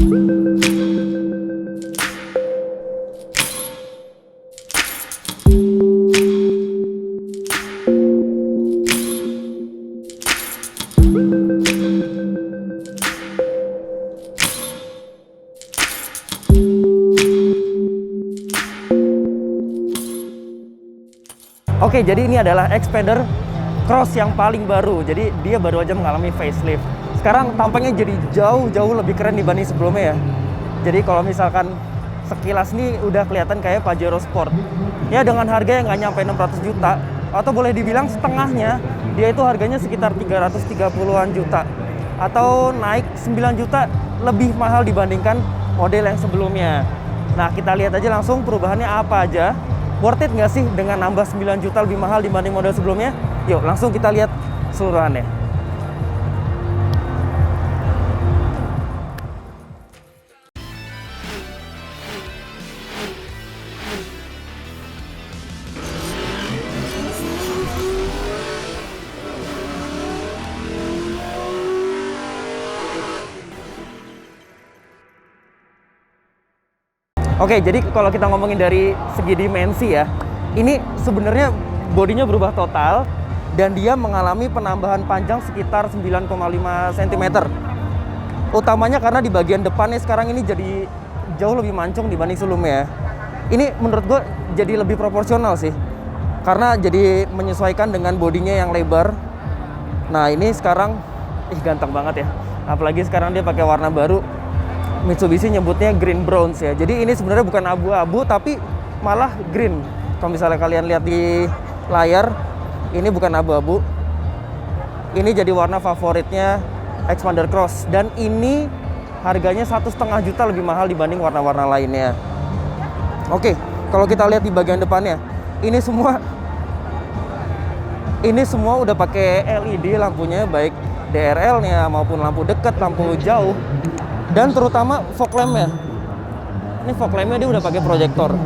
Oke, jadi ini adalah Xpander Cross yang paling baru. Jadi dia baru aja mengalami facelift. Sekarang tampaknya jadi jauh-jauh lebih keren dibanding sebelumnya ya. Jadi kalau misalkan sekilas nih udah kelihatan kayak Pajero Sport. Ya dengan harga yang nggak nyampe 600 juta. Atau boleh dibilang setengahnya, dia itu harganya sekitar 330-an juta. Atau naik 9 juta lebih mahal dibandingkan model yang sebelumnya. Nah, kita lihat aja langsung perubahannya apa aja. Worth it nggak sih dengan nambah 9 juta lebih mahal dibanding model sebelumnya? Yuk, langsung kita lihat keseluruhannya. Oke, jadi kalau kita ngomongin dari segi dimensi ya, ini sebenarnya bodinya berubah total dan dia mengalami penambahan panjang sekitar 9,5 cm. Utamanya karena di bagian depannya sekarang ini jadi jauh lebih mancung dibanding sebelumnya. Ini menurut gue jadi lebih proporsional sih, karena jadi menyesuaikan dengan bodinya yang lebar. Nah ini sekarang, ganteng banget ya. Apalagi sekarang dia pakai warna baru. Mitsubishi nyebutnya green bronze ya. Jadi ini sebenarnya bukan abu-abu tapi malah green. Kalau misalnya kalian lihat di layar, ini bukan abu-abu. Ini jadi warna favoritnya Xpander Cross dan ini harganya 1,5 juta lebih mahal dibanding warna-warna lainnya. Oke, kalau kita lihat di bagian depannya, ini semua udah pakai LED lampunya, baik DRL-nya maupun lampu dekat, lampu jauh. Dan terutama fog lamp-nya. Ini fog lamp-nya dia udah pakai proyektor.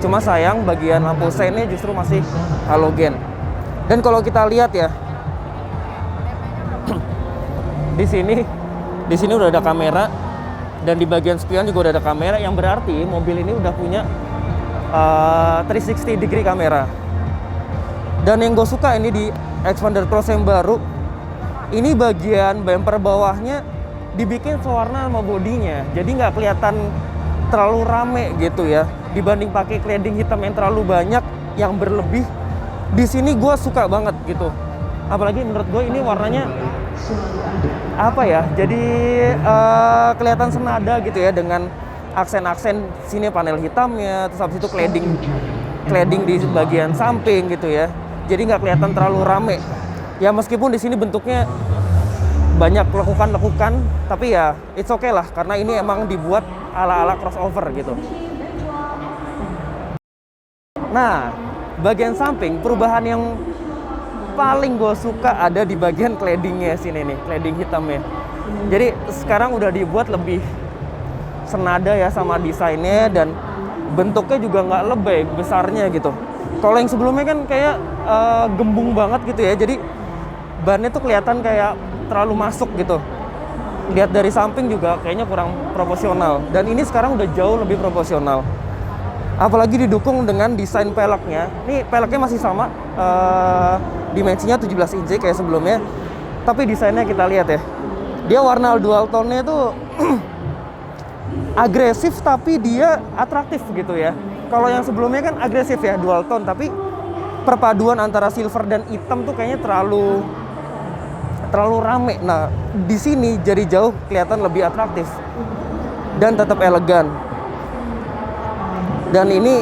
Cuma sayang bagian lampu seinnya justru masih halogen. Dan kalau kita lihat ya, di sini udah ada kamera dan di bagian spion juga udah ada kamera, yang berarti mobil ini udah punya 360 degree kamera. Dan yang gue suka ini di Xpander Cross yang baru, ini bagian bumper bawahnya dibikin sewarna sama bodinya, jadi nggak kelihatan terlalu rame gitu ya, dibanding pakai cladding hitam yang terlalu banyak, yang berlebih. Di sini gue suka banget gitu, apalagi menurut gue ini warnanya apa ya, jadi kelihatan senada gitu ya, dengan aksen-aksen sini panel hitamnya, terus habis itu cladding di bagian samping gitu ya, jadi nggak kelihatan terlalu rame ya. Meskipun di sini bentuknya banyak lekukan-lekukan, tapi ya it's okay lah, karena ini emang dibuat ala-ala crossover gitu. Nah, bagian samping perubahan yang paling gue suka ada di bagian claddingnya sini nih, cladding hitamnya. Jadi sekarang udah dibuat lebih senada ya sama desainnya, dan bentuknya juga nggak lebay besarnya gitu. Kalau yang sebelumnya kan kayak gembung banget gitu ya, jadi bannya tuh kelihatan kayak terlalu masuk gitu. Lihat dari samping juga kayaknya kurang proporsional, dan ini sekarang udah jauh lebih proporsional. Apalagi didukung dengan desain peleknya. Ini peleknya masih sama, dimensinya 17 inci kayak sebelumnya, tapi desainnya kita lihat ya, dia warna dual tone-nya tuh agresif tapi dia atraktif gitu ya. Kalau yang sebelumnya kan agresif ya, dual tone, tapi perpaduan antara silver dan hitam tuh kayaknya terlalu rame. Nah, di sini jadi jauh kelihatan lebih atraktif dan tetap elegan. Dan ini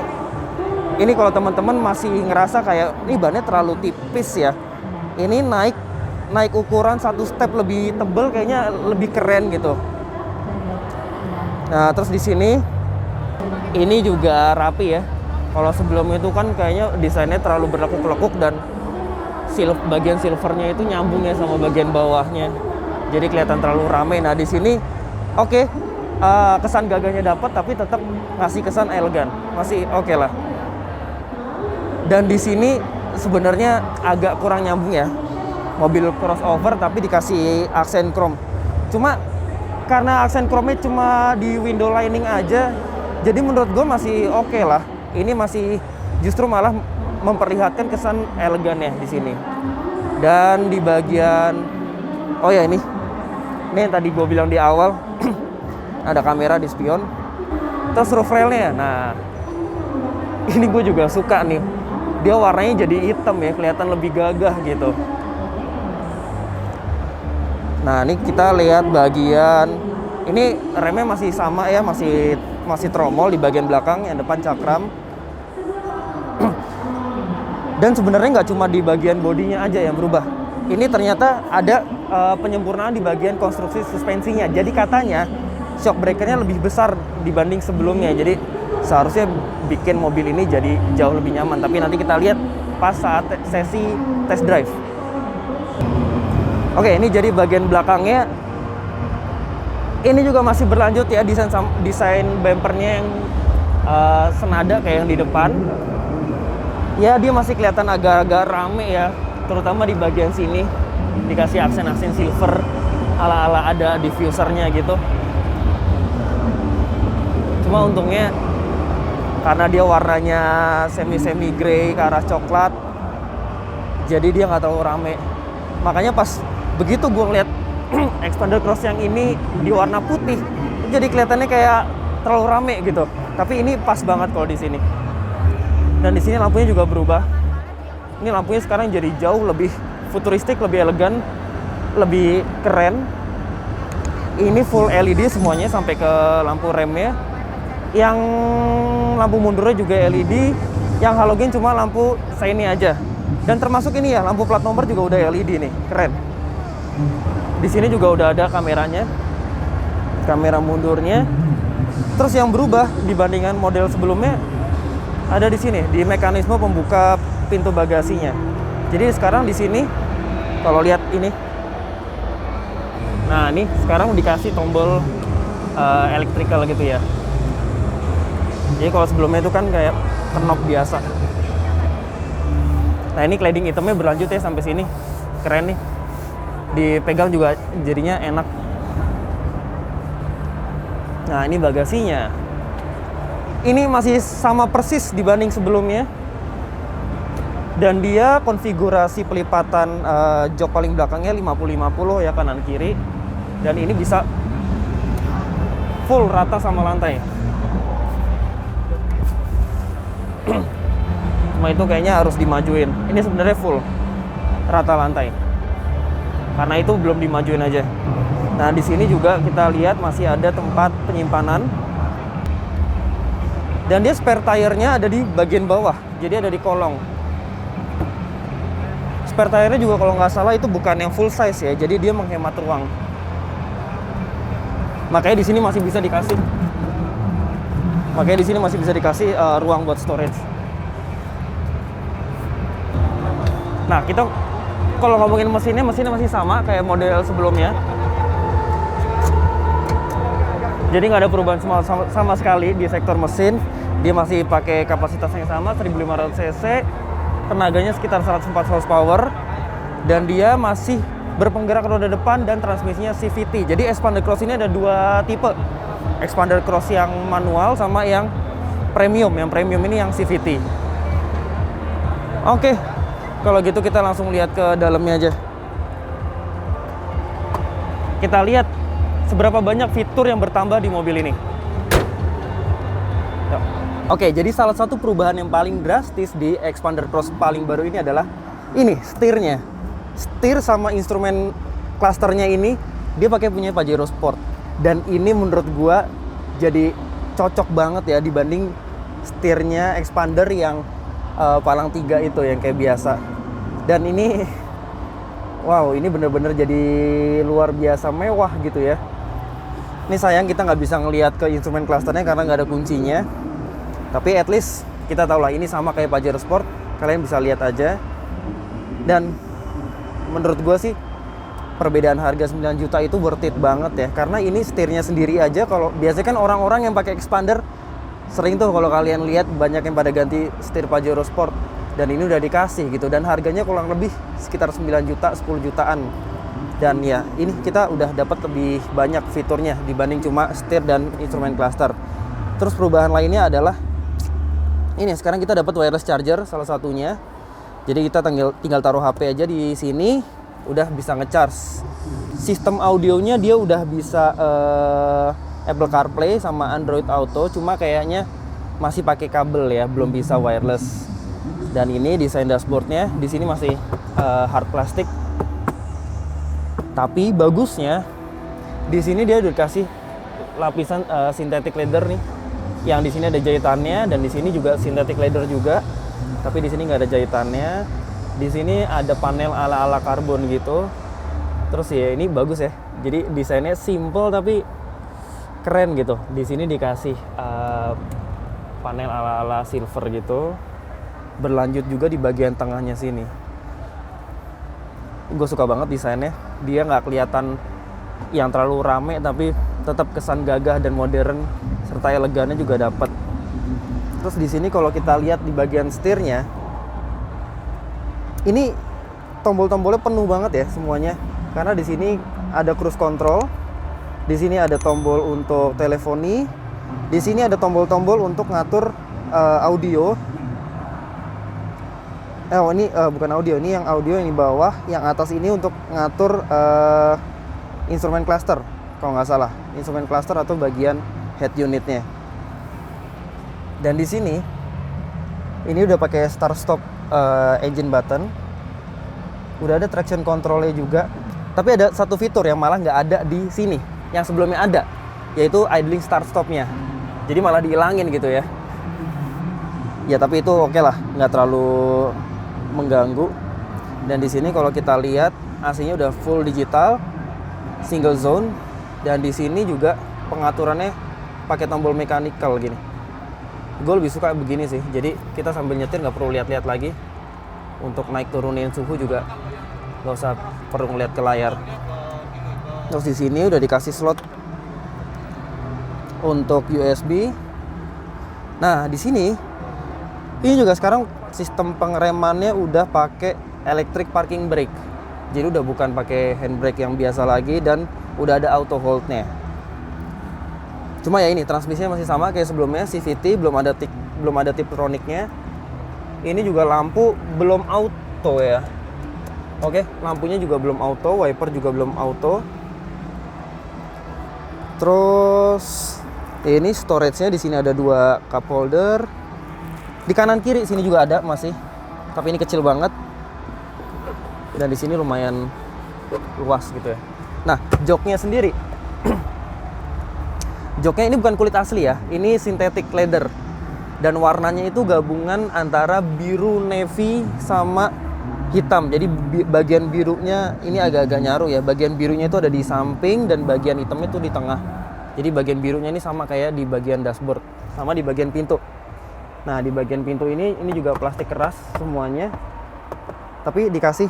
kalau teman-teman masih ngerasa kayak ini bannya terlalu tipis ya, ini naik ukuran satu step lebih tebel, kayaknya lebih keren gitu. Nah, terus di sini ini juga rapi ya. Kalau sebelumnya itu kan kayaknya desainnya terlalu berlekuk-lekuk dan bagian silvernya itu nyambung ya sama bagian bawahnya, jadi kelihatan terlalu rame. Nah di sini oke, kesan gagahnya dapat tapi tetap ngasih kesan elegan, masih oke lah. Dan di sini sebenarnya agak kurang nyambung ya, mobil crossover tapi dikasih aksen chrome. Cuma karena aksen chrome cuma di window lining aja, jadi menurut gue masih oke lah. Ini masih justru malah memperlihatkan kesan elegan ya di sini. Dan di bagian, oh ya ini yang tadi gue bilang di awal, ada kamera di spion. Terus roof railnya, nah ini gue juga suka nih. Dia warnanya jadi hitam ya, kelihatan lebih gagah gitu. Nah ini kita lihat bagian, ini remnya masih sama ya, masih tromol di bagian belakang, yang depan cakram. Dan sebenarnya nggak cuma di bagian bodinya aja yang berubah. Ini ternyata ada penyempurnaan di bagian konstruksi suspensinya. Jadi katanya shock breakernya lebih besar dibanding sebelumnya. Jadi seharusnya bikin mobil ini jadi jauh lebih nyaman. Tapi nanti kita lihat pas saat sesi test drive. Oke, ini jadi bagian belakangnya. Ini juga masih berlanjut ya, desain bumpernya yang senada kayak yang di depan. Ya dia masih kelihatan agak-agak rame ya, terutama di bagian sini dikasih aksen-aksen silver ala-ala ada diffusernya gitu. Cuma untungnya karena dia warnanya semi grey ke arah coklat, jadi dia nggak terlalu rame. Makanya pas begitu gue ngeliat Xpander Cross yang ini di warna putih, jadi kelihatannya kayak terlalu rame gitu. Tapi ini pas banget kalau di sini. Dan di sini lampunya juga berubah. Ini lampunya sekarang jadi jauh lebih futuristik, lebih elegan, lebih keren. Ini full LED semuanya sampai ke lampu remnya. Yang lampu mundurnya juga LED, yang halogen cuma lampu shiny aja. Dan termasuk ini ya, lampu plat nomor juga udah LED nih, keren. Di sini juga udah ada kameranya, kamera mundurnya. Terus yang berubah dibandingkan model sebelumnya ada di sini, di mekanisme pembuka pintu bagasinya. Jadi sekarang di sini kalau lihat ini, nah ini sekarang dikasih tombol electrical gitu ya. Jadi kalau sebelumnya itu kan kayak knob biasa. Nah ini cladding hitamnya berlanjut ya sampai sini, keren nih. Dipegang juga jadinya enak. Nah ini bagasinya. Ini masih sama persis dibanding sebelumnya. Dan dia konfigurasi pelipatan jok paling belakangnya 50-50 ya, kanan kiri. Dan ini bisa full rata sama lantai. Cuma itu kayaknya harus dimajuin. Ini sebenarnya full rata lantai. Karena itu belum dimajuin aja. Nah, di sini juga kita lihat masih ada tempat penyimpanan. Dan dia spare tire-nya ada di bagian bawah. Jadi ada di kolong. Spare tire-nya juga kalau nggak salah itu bukan yang full size ya. Jadi dia menghemat ruang. Makanya di sini masih bisa dikasih. Ruang buat storage. Nah, kita kalau ngomongin mesinnya masih sama kayak model sebelumnya. Jadi nggak ada perubahan sama sekali di sektor mesin. Dia masih pakai kapasitas yang sama, 1500 cc, tenaganya sekitar 104 horsepower, dan dia masih berpenggerak roda depan dan transmisinya CVT. Jadi Xpander Cross ini ada dua tipe, Xpander Cross yang manual sama yang premium. Yang premium ini yang CVT. Oke, kalau gitu kita langsung lihat ke dalamnya aja. Kita lihat seberapa banyak fitur yang bertambah di mobil ini. Yuk. Oke, jadi salah satu perubahan yang paling drastis di Xpander Cross paling baru ini adalah ini, setirnya. Setir sama instrumen clusternya ini dia pakai punya Pajero Sport. Dan ini menurut gua jadi cocok banget ya dibanding setirnya Xpander yang palang 3 itu yang kayak biasa. Dan ini wow, ini bener-bener jadi luar biasa mewah gitu ya. Ini sayang kita nggak bisa ngelihat ke instrumen clusternya karena nggak ada kuncinya. Tapi at least kita tahu lah ini sama kayak Pajero Sport. Kalian bisa lihat aja. Dan menurut gue sih perbedaan harga 9 juta itu worth it banget ya. Karena ini setirnya sendiri aja. Kalau biasanya kan orang-orang yang pakai Xpander sering tuh kalau kalian lihat banyak yang pada ganti setir Pajero Sport. Dan ini udah dikasih gitu. Dan harganya kurang lebih sekitar 9 juta, 10 jutaan. Dan ya, ini kita udah dapat lebih banyak fiturnya dibanding cuma setir dan instrumen cluster. Terus perubahan lainnya adalah ini, sekarang kita dapat wireless charger salah satunya. Jadi kita tinggal taruh HP aja di sini, udah bisa ngecharge. Sistem audionya dia udah bisa Apple CarPlay sama Android Auto, cuma kayaknya masih pakai kabel ya, belum bisa wireless. Dan ini desain dashboardnya di sini masih hard plastik. Tapi bagusnya di sini dia udah dikasih lapisan synthetic leather nih. Yang di sini ada jahitannya dan di sini juga synthetic leather juga. Tapi di sini nggak ada jahitannya. Di sini ada panel ala-ala karbon gitu. Terus ya ini bagus ya. Jadi desainnya simple tapi keren gitu. Di sini dikasih panel ala-ala silver gitu. Berlanjut juga di bagian tengahnya sini. Gue suka banget desainnya. Dia nggak kelihatan yang terlalu rame tapi tetap kesan gagah dan modern serta elegannya juga dapat. Terus di sini kalau kita lihat di bagian setirnya, ini tombol-tombolnya penuh banget ya semuanya. Karena di sini ada cruise control, di sini ada tombol untuk teleponi, di sini ada tombol-tombol untuk ngatur audio. Ini bukan audio, ini yang audio yang di bawah, yang atas ini untuk ngatur instrumen cluster, kalau nggak salah, instrumen cluster atau bagian head unitnya. Dan di sini, ini udah pakai start stop engine button, udah ada traction controlnya juga. Tapi ada satu fitur yang malah nggak ada di sini, yang sebelumnya ada, yaitu idling start stopnya. Jadi malah dihilangin gitu ya. Ya tapi itu oke lah, nggak terlalu mengganggu. Dan di sini kalau kita lihat AC-nya udah full digital, single zone, dan di sini juga pengaturannya pakai tombol mechanical gini. Gue lebih suka begini sih. Jadi kita sambil nyetir nggak perlu lihat-lihat lagi. Untuk naik turunin suhu juga nggak usah perlu ngeliat ke layar. Terus di sini udah dikasih slot untuk USB. Nah di sini ini juga sekarang sistem pengeremannya udah pakai electric parking brake. Jadi udah bukan pakai handbrake yang biasa lagi dan udah ada auto hold-nya. Cuma ya ini transmisinya masih sama kayak sebelumnya, CVT, belum ada Tiptronic-nya. Ini juga lampu belum auto ya. Oke, lampunya juga belum auto, wiper juga belum auto. Terus ini storage-nya di sini ada 2 cup holder. Di kanan kiri sini juga ada masih, tapi ini kecil banget. Dan di sini lumayan luas gitu ya. Nah, joknya sendiri. Joknya ini bukan kulit asli ya, ini synthetic leather. Dan warnanya itu gabungan antara biru navy sama hitam. Jadi bagian birunya ini agak-agak nyaru ya. Bagian birunya itu ada di samping dan bagian hitamnya itu di tengah. Jadi bagian birunya ini sama kayak di bagian dashboard, sama di bagian pintu. Nah, di bagian pintu ini juga plastik keras semuanya. Tapi dikasih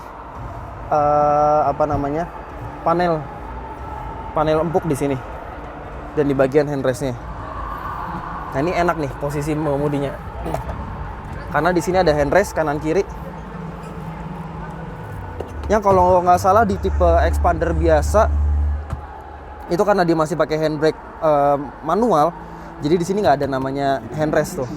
panel empuk di sini. Dan di bagian handrestnya. Nah, ini enak nih posisi mengemudinya. Karena di sini ada handrest kanan kiri. Yang kalau nggak salah di tipe expander biasa itu karena dia masih pakai handbrake manual, jadi di sini nggak ada namanya handrest tuh.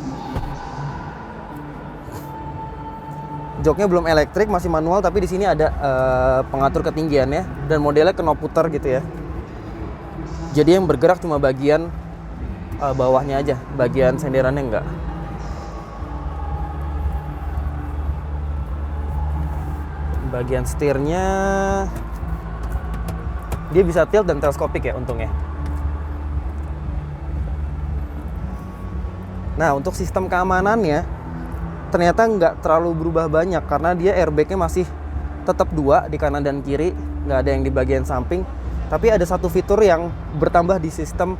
Joknya belum elektrik, masih manual, tapi di sini ada pengatur ketinggiannya dan modelnya knob putar gitu ya. Jadi yang bergerak cuma bagian bawahnya aja, bagian senderannya enggak. Bagian setirnya dia bisa tilt dan teleskopik ya untungnya. Nah, untuk sistem keamanannya ternyata nggak terlalu berubah banyak karena dia airbagnya masih tetap 2 di kanan dan kiri, nggak ada yang di bagian samping. Tapi ada satu fitur yang bertambah di sistem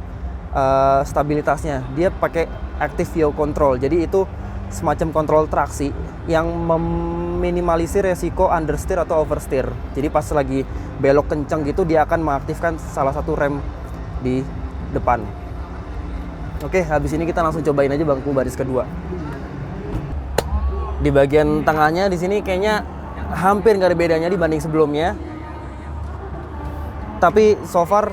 stabilitasnya. Dia pakai active yaw control. Jadi itu semacam kontrol traksi yang meminimalisir resiko understeer atau oversteer. Jadi pas lagi belok kencang gitu dia akan mengaktifkan salah satu rem di depan. Oke, habis ini kita langsung cobain aja bangku baris kedua. Di bagian tengahnya di sini kayaknya hampir nggak ada bedanya dibanding sebelumnya. Tapi so far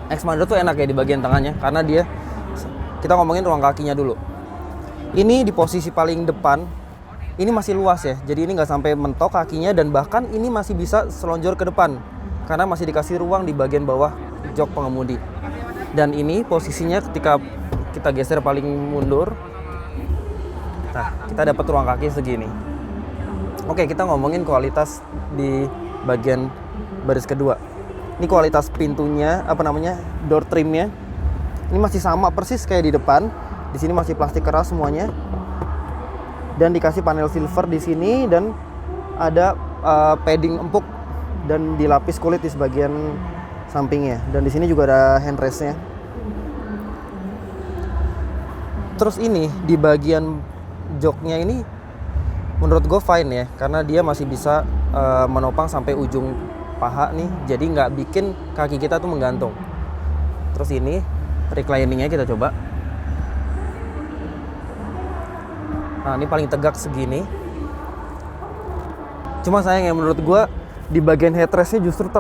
Xpander tuh enak ya di bagian tengahnya, karena dia, kita ngomongin ruang kakinya dulu. Ini di posisi paling depan, ini masih luas ya, jadi ini nggak sampai mentok kakinya, dan bahkan ini masih bisa selonjor ke depan karena masih dikasih ruang di bagian bawah jok pengemudi. Dan ini posisinya ketika kita geser paling mundur, nah kita dapat ruang kaki segini. Oke, kita ngomongin kualitas di bagian baris kedua. Ini kualitas pintunya, door trimnya. Ini masih sama persis kayak di depan. Di sini masih plastik keras semuanya. Dan dikasih panel silver di sini, dan ada padding empuk dan dilapis kulit di sebagian sampingnya. Dan di sini juga ada handrestnya. Terus ini di bagian joknya ini menurut gue fine ya, karena dia masih bisa menopang sampai ujung paha nih, jadi nggak bikin kaki kita tuh menggantung. Terus ini recliningnya kita coba. Nah ini paling tegak segini. Cuma sayangnya menurut gue di bagian headrestnya justru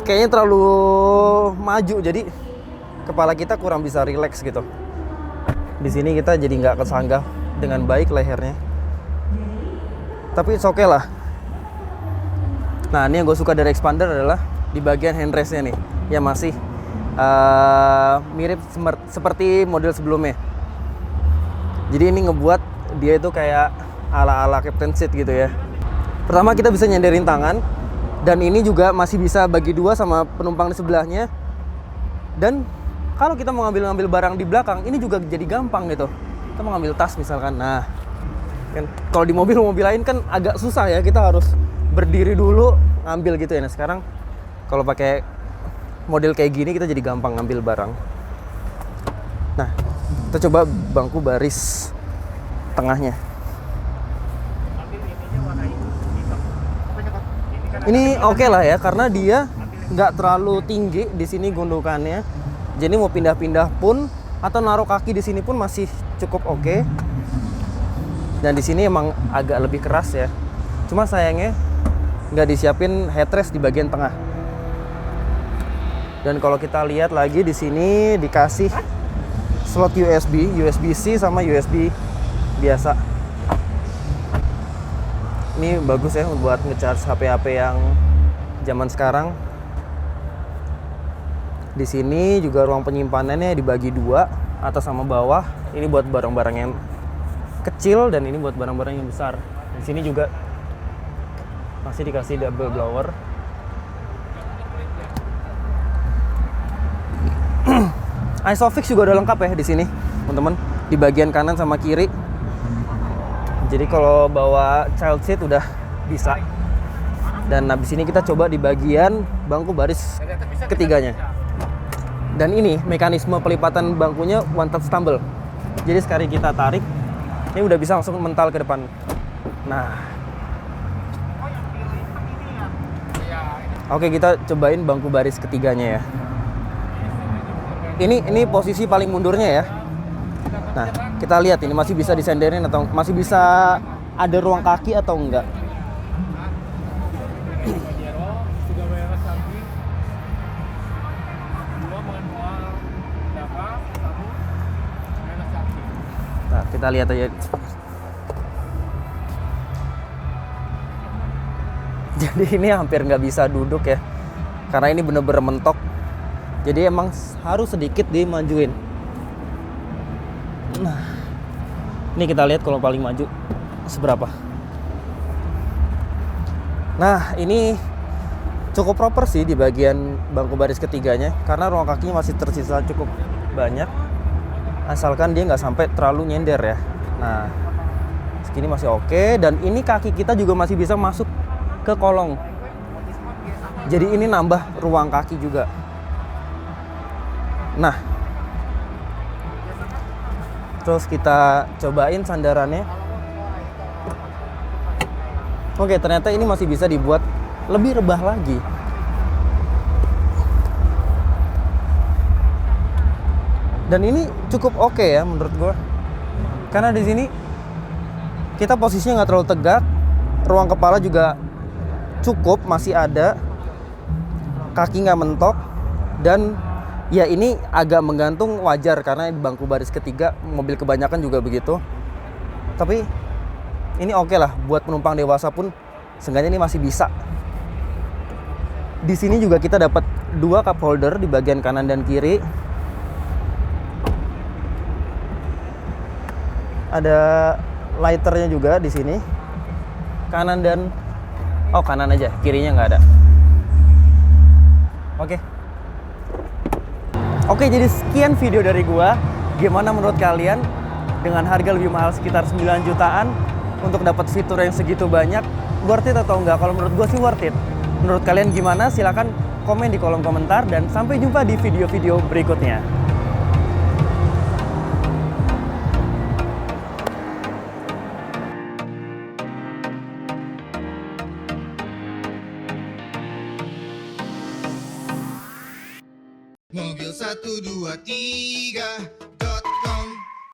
kayaknya terlalu maju, jadi kepala kita kurang bisa relax gitu. Di sini kita jadi nggak kesanggah dengan baik lehernya. Tapi it's okay lah. Nah ini yang gue suka dari Xpander adalah di bagian handrestnya nih, ya masih mirip seperti model sebelumnya. Jadi ini ngebuat dia itu kayak ala-ala Captain Seat gitu ya. Pertama kita bisa nyenderin tangan, dan ini juga masih bisa bagi dua sama penumpang di sebelahnya. Dan kalau kita mau ngambil barang di belakang, ini juga jadi gampang gitu. Kita mau ngambil tas misalkan, nah kan kalau di mobil lain kan agak susah ya, kita harus berdiri dulu ngambil gitu ya. Nah sekarang kalau pakai model kayak gini kita jadi gampang ngambil barang. Nah kita coba bangku baris tengahnya. Ini oke lah ya, karena dia nggak terlalu tinggi di sini gundukannya. Jadi mau pindah-pindah pun atau naruh kaki di sini pun masih cukup oke. Dan di sini emang agak lebih keras ya. Cuma sayangnya nggak disiapin headrest di bagian tengah. Dan kalau kita lihat lagi di sini dikasih slot USB-C sama USB biasa. Ini bagus ya buat nge-charge HP-HP yang zaman sekarang. Di sini juga ruang penyimpanannya dibagi dua, atas sama bawah. Ini buat barang-barang yang kecil, dan ini buat barang-barang yang besar. Di sini juga masih dikasih double blower. Isofix juga udah lengkap ya di sini, teman-teman. Di bagian kanan sama kiri. Jadi kalau bawa child seat udah bisa. Dan habis ini kita coba di bagian bangku baris ketiganya. Dan ini mekanisme pelipatan bangkunya one touch tumble. Jadi sekali kita tarik, ini udah bisa langsung mental ke depan. Nah, oke, kita cobain bangku baris ketiganya ya. Ini posisi paling mundurnya ya. Nah, kita lihat ini masih bisa disenderin atau masih bisa ada ruang kaki atau enggak. Nah, kita lihat aja. Jadi ini hampir nggak bisa duduk ya, karena ini bener-bener mentok. Jadi emang harus sedikit dimajuin. Nah, ini kita lihat kalau paling maju seberapa. Nah, ini cukup proper sih di bagian bangku baris ketiganya, karena ruang kakinya masih tersisa cukup banyak. Asalkan dia nggak sampai terlalu nyender ya. Nah, segini masih oke. Dan ini kaki kita juga masih bisa masuk ke kolong. Jadi ini nambah ruang kaki juga. Nah, terus kita cobain sandarannya. Oke, ternyata ini masih bisa dibuat lebih rebah lagi. Dan ini cukup oke ya menurut gue. Karena di sini kita posisinya nggak terlalu tegak, ruang kepala juga cukup, masih ada, kaki nggak mentok, dan ya ini agak menggantung, wajar karena di bangku baris ketiga, mobil kebanyakan juga begitu. Tapi ini oke lah, buat penumpang dewasa pun seenggaknya ini masih bisa. Di sini juga kita dapat 2 cup holder di bagian kanan dan kiri. Ada lighternya juga di sini. Kanan dan kanan aja, kirinya nggak ada. Oke, jadi sekian video dari gua. Gimana menurut kalian dengan harga lebih mahal sekitar 9 jutaan untuk dapat fitur yang segitu banyak, worth it atau enggak? Kalau menurut gua sih worth it. Menurut kalian gimana? Silahkan komen di kolom komentar, dan sampai jumpa di video-video berikutnya. Mobil 1, 2, 3